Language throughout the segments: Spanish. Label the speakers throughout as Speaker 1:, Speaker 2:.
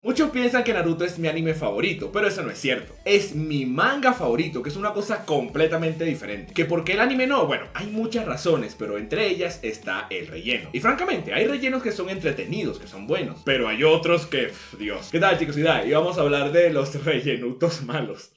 Speaker 1: Muchos piensan que Naruto es mi anime favorito, pero eso no es cierto. Es mi manga favorito, que es una cosa completamente diferente. ¿Que por qué el anime no? Bueno, hay muchas razones, pero entre ellas está el relleno. Y francamente, hay rellenos que son entretenidos, que son buenos, pero hay otros que, Dios. ¿Qué tal, chicos? Y vamos a hablar de los rellenutos malos.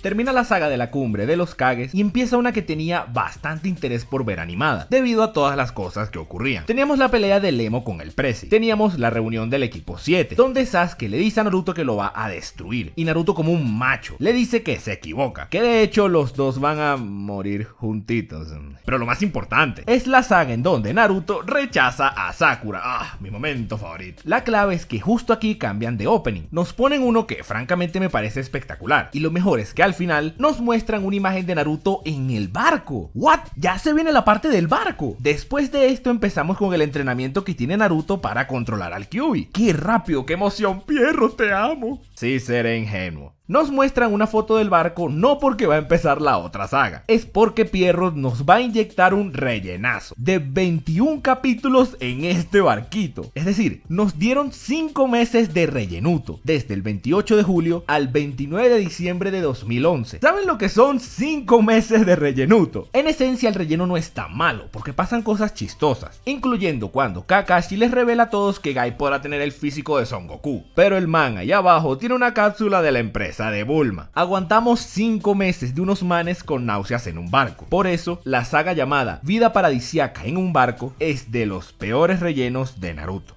Speaker 1: Termina la saga de la cumbre de los Kages y empieza una que tenía bastante interés por ver animada, debido a todas las cosas que ocurrían. Teníamos la pelea de Lemo con el Prezi, teníamos la reunión del equipo 7, donde Sasuke le dice a Naruto que lo va a destruir, y Naruto como un macho le dice que se equivoca, que de hecho los dos van a morir juntitos. Pero lo más importante es la saga en donde Naruto rechaza a Sakura, mi momento favorito. La clave es que justo aquí cambian de opening, nos ponen uno que francamente me parece espectacular, y lo mejor es que al final nos muestran una imagen de Naruto en el barco. ¿What? Ya se viene la parte del barco. Después de esto empezamos con el entrenamiento que tiene Naruto para controlar al Kyuubi. ¡Qué rápido! ¡Qué emoción! ¡Pierro, te amo! Sí, seré ingenuo. Nos muestran una foto del barco no porque va a empezar la otra saga, es porque Pierrot nos va a inyectar un rellenazo de 21 capítulos en este barquito. Es decir, nos dieron 5 meses de rellenuto, desde el 28 de julio al 29 de diciembre de 2011. ¿Saben lo que son 5 meses de rellenuto? En esencia el relleno no está malo, porque pasan cosas chistosas, incluyendo cuando Kakashi les revela a todos que Guy podrá tener el físico de Son Goku, pero el man ahí abajo tiene una cápsula de la empresa de Bulma. Aguantamos 5 meses de unos manes con náuseas en un barco. Por eso, la saga llamada Vida Paradisíaca en un barco es de los peores rellenos de Naruto.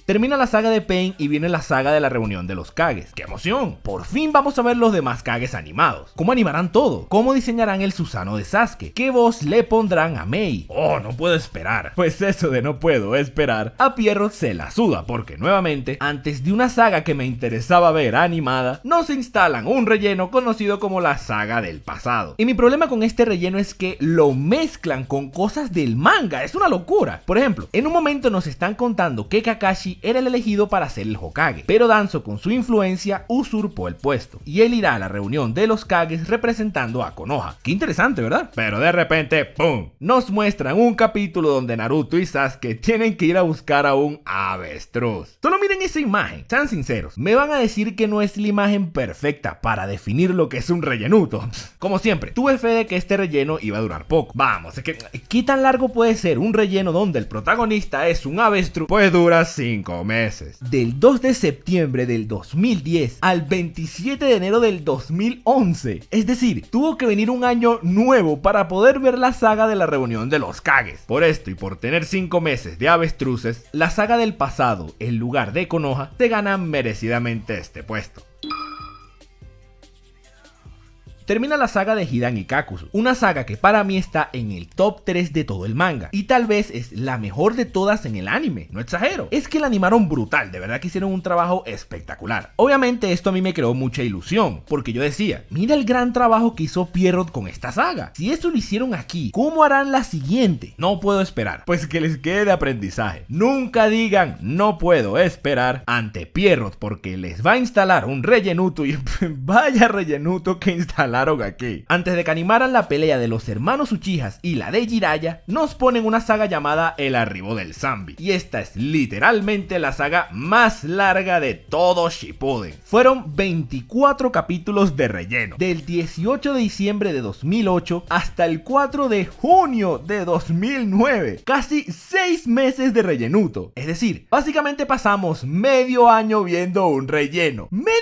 Speaker 1: Termina la saga de Pain y viene la saga de la reunión de los Kages. ¡Qué emoción! Por fin vamos a ver los demás Kages animados. ¿Cómo animarán todo? ¿Cómo diseñarán el Susanoo de Sasuke? ¿Qué voz le pondrán a Mei? ¡Oh, no puedo esperar! Pues eso de no puedo esperar, a Pierrot se la suda, porque nuevamente, antes de una saga que me interesaba ver animada, nos instalan un relleno conocido como la saga del pasado. Y mi problema con este relleno es que lo mezclan con cosas del manga. ¡Es una locura! Por ejemplo, en un momento nos están contando que Kakashi era el elegido para ser el Hokage, pero Danzo con su influencia usurpó el puesto y él irá a la reunión de los Kages representando a Konoha. Qué interesante, ¿verdad? Pero de repente, ¡pum!, nos muestran un capítulo donde Naruto y Sasuke tienen que ir a buscar a un avestruz. Solo miren esa imagen, sean sinceros, me van a decir que no es la imagen perfecta para definir lo que es un rellenuto. Como siempre, tuve fe de que este relleno iba a durar poco. Vamos, es que ¿qué tan largo puede ser un relleno donde el protagonista es un avestruz? Pues dura 5 meses. Del 2 de septiembre del 2010 al 27 de enero del 2011. Es decir, tuvo que venir un año nuevo para poder ver la saga de la reunión de los Kages. Por esto y por tener 5 meses de avestruces, la saga del pasado, en lugar de Konoha, se gana merecidamente este puesto. Termina la saga de Hidan y Kakuzu, una saga que para mí está en el top 3 de todo el manga, y tal vez es la mejor de todas en el anime, no exagero. Es que la animaron brutal, de verdad que hicieron un trabajo espectacular. Obviamente esto a mí me creó mucha ilusión, porque yo decía, mira el gran trabajo que hizo Pierrot con esta saga. Si esto lo hicieron aquí, ¿cómo harán la siguiente? No puedo esperar, pues que les quede de aprendizaje. Nunca digan, no puedo esperar ante Pierrot, porque les va a instalar un rellenuto y vaya rellenuto que instalaron aquí. Antes de que animaran la pelea de los hermanos Uchihas y la de Jiraiya, nos ponen una saga llamada El Arribo del Zanbi, y esta es literalmente la saga más larga de todo Shippuden. Fueron 24 capítulos de relleno, del 18 de diciembre de 2008 hasta el 4 de junio de 2009, casi 6 meses de rellenuto. Es decir, básicamente pasamos medio año viendo un relleno. ¡Medio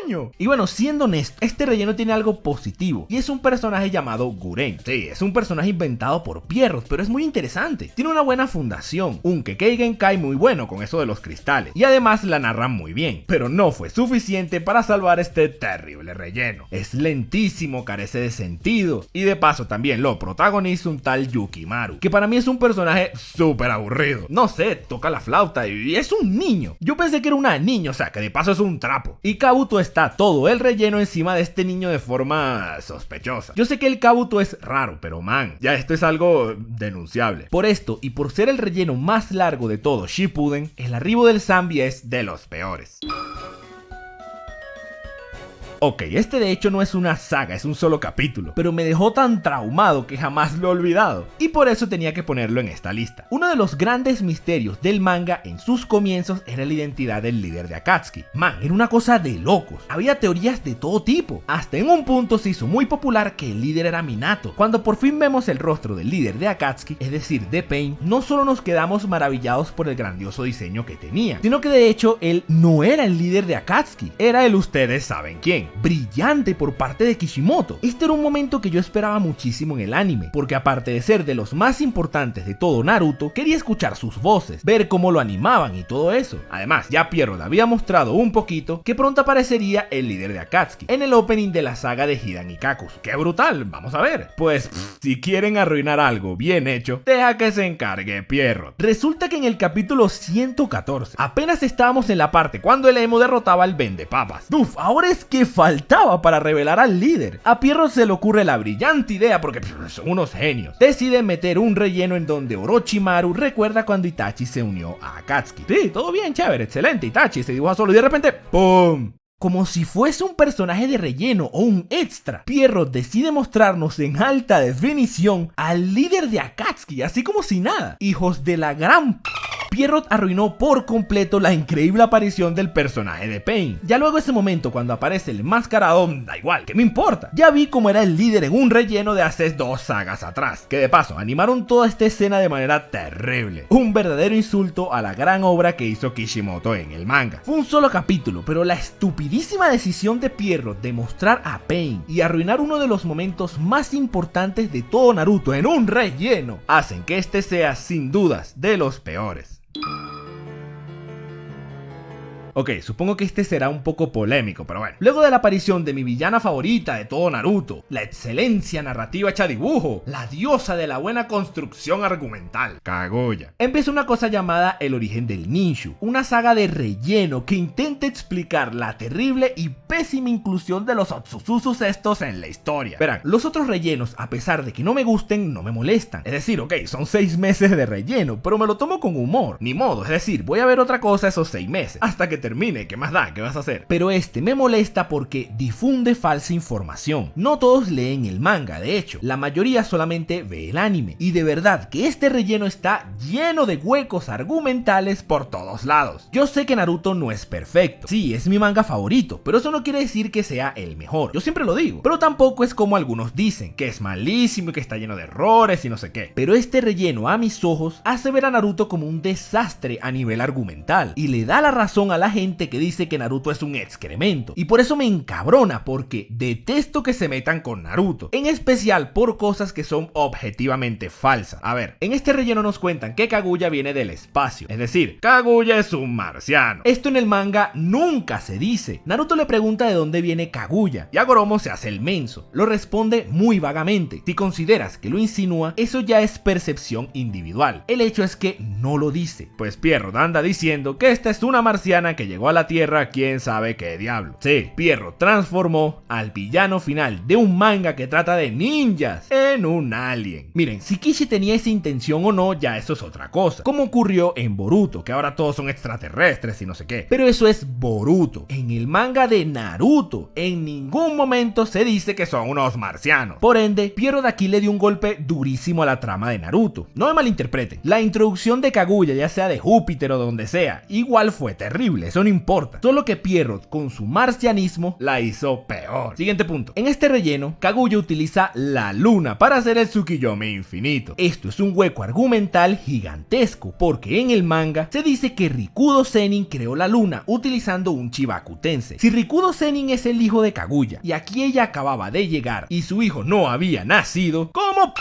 Speaker 1: año! Y bueno, siendo honesto, este relleno tiene algo positivo, y es un personaje llamado Guren. Sí, es un personaje inventado por Pierrot, pero es muy interesante. Tiene una buena fundación, un Kekkei Genkai muy bueno con eso de los cristales, y además la narran muy bien, pero no fue suficiente para salvar este terrible relleno. Es lentísimo, carece de sentido, y de paso también lo protagoniza un tal Yukimaru, que para mí es un personaje súper aburrido. No sé, toca la flauta y es un niño. Yo pensé que era una niña, o sea, que de paso es un trapo. Y Kabuto está todo el relleno encima de este niño de forma sospechosa. Yo sé que el Kabuto es raro, pero man, ya esto es algo denunciable. Por esto y por ser el relleno más largo de todo Shippuden, el Arribo del Zanbi es de los peores. Ok, este de hecho no es una saga, es un solo capítulo, pero me dejó tan traumado que jamás lo he olvidado, y por eso tenía que ponerlo en esta lista. Uno de los grandes misterios del manga en sus comienzos era la identidad del líder de Akatsuki. Man, era una cosa de locos, había teorías de todo tipo, hasta en un punto se hizo muy popular que el líder era Minato. Cuando por fin vemos el rostro del líder de Akatsuki, es decir, de Pain, no solo nos quedamos maravillados por el grandioso diseño que tenía, sino que de hecho él no era el líder de Akatsuki, era el ustedes saben quién, brillante por parte de Kishimoto. Este era un momento que yo esperaba muchísimo en el anime, porque aparte de ser de los más importantes de todo Naruto, quería escuchar sus voces, ver cómo lo animaban y todo eso. Además, ya Pierrot había mostrado un poquito que pronto aparecería el líder de Akatsuki en el opening de la saga de Hidan y Kakuzu. ¡Qué brutal! Vamos a ver. Pues, si quieren arruinar algo bien hecho, deja que se encargue Pierrot. Resulta que en el capítulo 114, apenas estábamos en la parte cuando el emo derrotaba al vendepapas. Uf, ahora es que faltaba para revelar al líder. A Pierrot se le ocurre la brillante idea, porque son unos genios. Deciden meter un relleno en donde Orochimaru recuerda cuando Itachi se unió a Akatsuki. Sí, todo bien, chévere, excelente, Itachi se dibuja solo y de repente ¡pum! Como si fuese un personaje de relleno o un extra, Pierrot decide mostrarnos en alta definición al líder de Akatsuki, así como si nada. Hijos de la gran... Pierrot arruinó por completo la increíble aparición del personaje de Pain. Ya luego ese momento cuando aparece el enmascarado, da igual, ¿qué me importa? Ya vi cómo era el líder en un relleno de hace 2 sagas atrás. Que de paso, animaron toda esta escena de manera terrible. Un verdadero insulto a la gran obra que hizo Kishimoto en el manga. Fue un solo capítulo, pero la estupidísima decisión de Pierrot de mostrar a Pain y arruinar uno de los momentos más importantes de todo Naruto en un relleno, hacen que este sea sin dudas de los peores. Ok, supongo que este será un poco polémico, pero bueno. Luego de la aparición de mi villana favorita de todo Naruto, la excelencia narrativa hecha dibujo, la diosa de la buena construcción argumental, Kaguya, empieza una cosa llamada El origen del Ninshu, una saga de relleno que intenta explicar la terrible y pésima inclusión de los Otsutsusus estos en la historia. Verán, los otros rellenos, a pesar de que no me gusten, no me molestan. Es decir, ok, son 6 meses de relleno, pero me lo tomo con humor. Ni modo, es decir, voy a ver otra cosa esos 6 meses, hasta que termine, ¿qué más da? ¿Qué vas a hacer? Pero este me molesta porque difunde falsa información. No todos leen el manga, de hecho, la mayoría solamente ve el anime. Y de verdad que este relleno está lleno de huecos argumentales por todos lados. Yo sé que Naruto no es perfecto. Sí, es mi manga favorito, pero eso no quiere decir que sea el mejor. Yo siempre lo digo. Pero tampoco es como algunos dicen, que es malísimo y que está lleno de errores y no sé qué. Pero este relleno, a mis ojos, hace ver a Naruto como un desastre a nivel argumental. Y le da la razón a la gente que dice que Naruto es un excremento. Y por eso me encabrona, porque detesto que se metan con Naruto, en especial por cosas que son objetivamente falsas. A ver, en este relleno nos cuentan que Kaguya viene del espacio, es decir, Kaguya es un marciano. Esto en el manga nunca se dice. Naruto le pregunta de dónde viene Kaguya y Agoromo se hace el menso. Lo responde muy vagamente. Si consideras que lo insinúa, eso ya es percepción individual. El hecho es que no lo dice. Pues Pierrot anda diciendo que esta es una marciana que llegó a la Tierra quién sabe qué diablo. Sí, Pierrot transformó al villano final de un manga que trata de ninjas en un alien. Miren, si Kishi tenía esa intención o no, ya eso es otra cosa, como ocurrió en Boruto, que ahora todos son extraterrestres y no sé qué. Pero eso es Boruto. En el manga de Naruto, en ningún momento se dice que son unos marcianos. Por ende, Pierrot aquí le dio un golpe durísimo a la trama de Naruto. No me malinterpreten, la introducción de Kaguya, ya sea de Júpiter o donde sea, igual fue terrible, eso no importa. Solo que Pierrot, con su marcianismo, la hizo peor. Siguiente punto. En este relleno, Kaguya utiliza la luna para hacer el Tsukiyomi infinito. Esto es un hueco argumental gigantesco, porque en el manga se dice que Rikudo Sennin creó la luna utilizando un Chibaku Tensei. Si Rikudo Sennin es el hijo de Kaguya, y aquí ella acababa de llegar y su hijo no había nacido, ¿cómo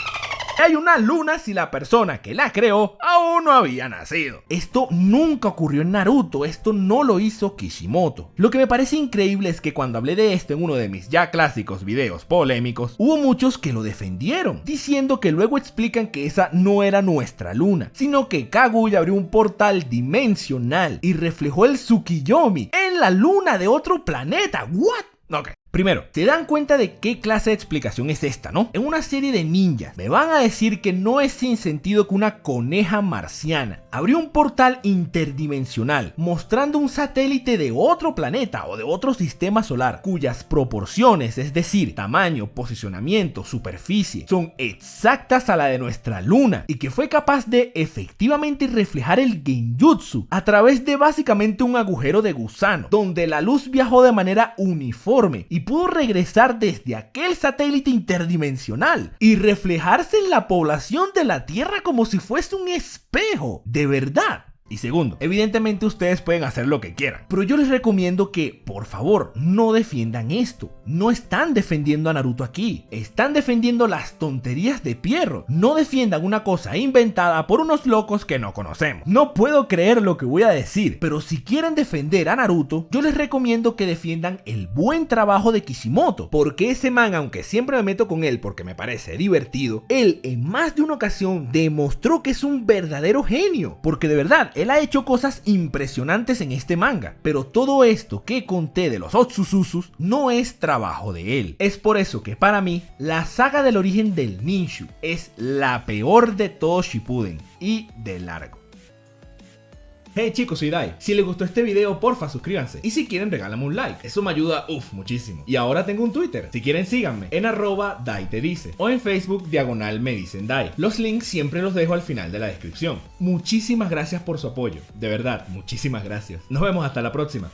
Speaker 1: hay una luna si la persona que la creó aún no había nacido? Esto nunca ocurrió en Naruto, esto no lo hizo Kishimoto. Lo que me parece increíble es que cuando hablé de esto en uno de mis ya clásicos videos polémicos, hubo muchos que lo defendieron, diciendo que luego explican que esa no era nuestra luna, sino que Kaguya abrió un portal dimensional y reflejó el Tsukiyomi en la luna de otro planeta. ¿What? Ok. Primero, ¿se dan cuenta de qué clase de explicación es esta, no? En una serie de ninjas, me van a decir que no es sin sentido que una coneja marciana abrió un portal interdimensional mostrando un satélite de otro planeta o de otro sistema solar cuyas proporciones, es decir, tamaño, posicionamiento, superficie, son exactas a la de nuestra luna y que fue capaz de efectivamente reflejar el genjutsu a través de básicamente un agujero de gusano, donde la luz viajó de manera uniforme y pudo regresar desde aquel satélite interdimensional y reflejarse en la población de la Tierra como si fuese un espejo, de verdad. Y segundo, evidentemente ustedes pueden hacer lo que quieran, pero yo les recomiendo que, por favor, no defiendan esto. No están defendiendo a Naruto aquí, están defendiendo las tonterías de Pierrot. No defiendan una cosa inventada por unos locos que no conocemos. No puedo creer lo que voy a decir, pero si quieren defender a Naruto, yo les recomiendo que defiendan el buen trabajo de Kishimoto, porque ese man, aunque siempre me meto con él porque me parece divertido, él en más de una ocasión demostró que es un verdadero genio, porque de verdad, él ha hecho cosas impresionantes en este manga, pero todo esto que conté de los Otsutsusus no es trabajo de él. Es por eso que para mí, la saga del origen del Ninshu es la peor de todo Shippuden, y de largo. Hey chicos, soy Dai. Si les gustó este video, porfa suscríbanse. Y si quieren, regálame un like. Eso me ayuda, muchísimo. Y ahora tengo un Twitter. Si quieren, síganme en @DaiTeDice. O en Facebook, /Me Dicen Dai. Los links siempre los dejo al final de la descripción. Muchísimas gracias por su apoyo. De verdad, muchísimas gracias. Nos vemos hasta la próxima.